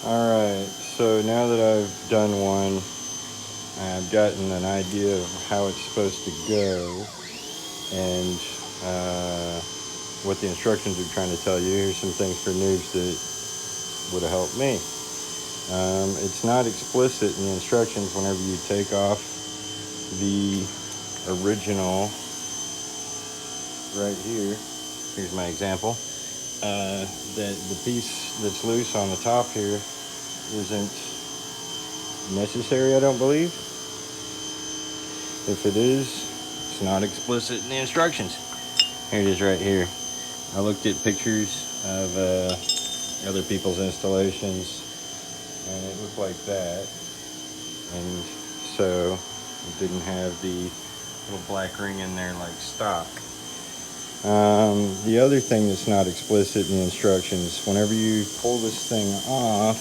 Alright, so now that I've done one, I've gotten an idea of how it's supposed to go and what the instructions are trying to tell you. Here's some things for noobs that would have helped me. It's not explicit in the instructions whenever you take off the original right here. Here's my example. That the piece that's loose on the top here isn't necessary, I don't believe. If it is, it's not explicit in the instructions. Here it is right here. I looked at pictures of other people's installations and it looked like that, and so it didn't have the little black ring in there like stock. The other thing that's not explicit in the instructions, whenever you pull this thing off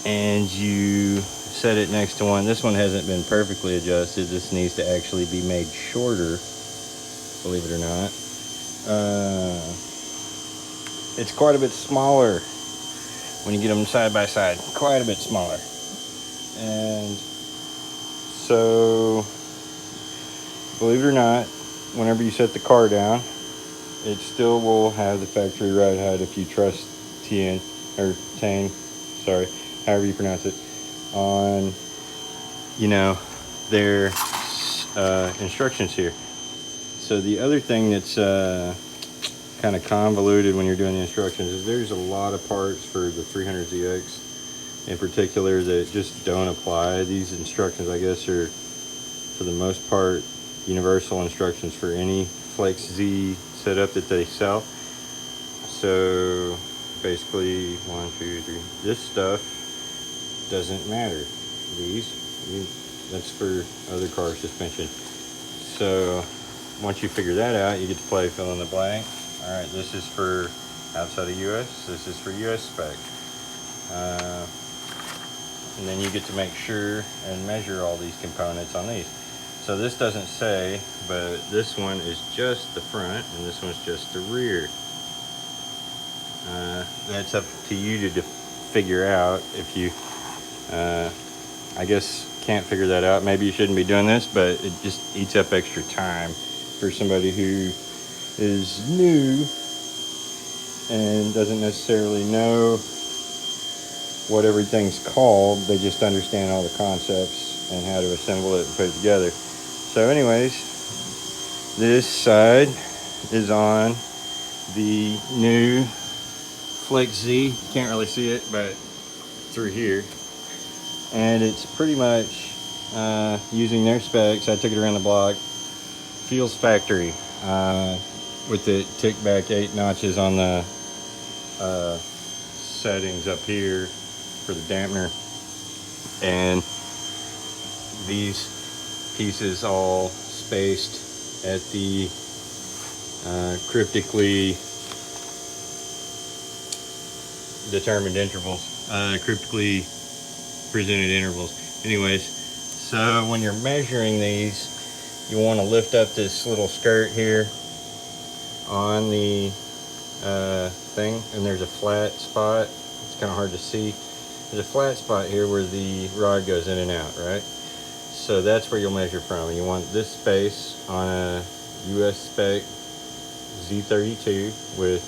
and you set it next to one, this one hasn't been perfectly adjusted. This needs to actually be made shorter, believe it or not. It's quite a bit smaller when you get them side by side, quite a bit smaller. And so, believe it or not, whenever you set the car down, it still will have the factory ride height if you trust Tein, sorry, however you pronounce it, on, their instructions here. So the other thing that's kind of convoluted when you're doing the instructions is there's a lot of parts for the 300ZX in particular that just don't apply. These instructions, I guess, are for the most part universal instructions for any Flex Z setup that they sell. So basically, 1, 2, 3, this stuff doesn't matter. That's for other car suspension. So once you figure that out, you get to play fill in the blank. All right, this is for outside of US, this is for US spec. And then you get to make sure and measure all these components on these. So this doesn't say, but this one is just the front and this one's just the rear. That's up to you to figure out. If you, I guess, can't figure that out, maybe you shouldn't be doing this, but it just eats up extra time for somebody who is new and doesn't necessarily know what everything's called. They just understand all the concepts and how to assemble it and put it together. So anyways, this side is on the new Flex Z. Can't really see it, but through here. And it's pretty much using their specs. I took it around the block. Feels factory. With it tick back 8 notches on the settings up here for the dampener. And these pieces all spaced at the cryptically determined intervals, cryptically presented intervals. Anyways, so when you're measuring these, you want to lift up this little skirt here on the thing, and there's a flat spot. It's kind of hard to see. There's a flat spot here where the rod goes in and out, right? So that's where you'll measure from. You want this space on a US spec Z32 with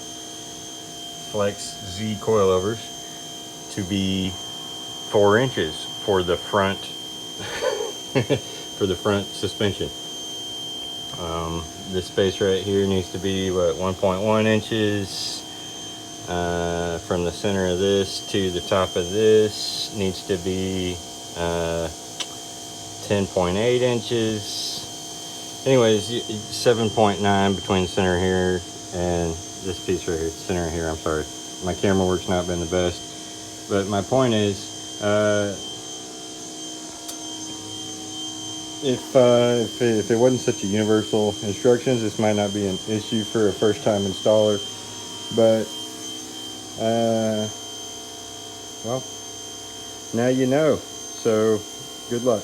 Flex Z coilovers to be 4 inches for the front for the front suspension. This space right here needs to be 1.1 inches from the center of this to the top of this. Needs to be 10.8 inches. Anyways, 7.9 between the center here and this piece right here, center here. I'm sorry, my camera work's not been the best, but my point is, if it wasn't such a universal instructions, this might not be an issue for a first-time installer. But well, now you know. So good luck.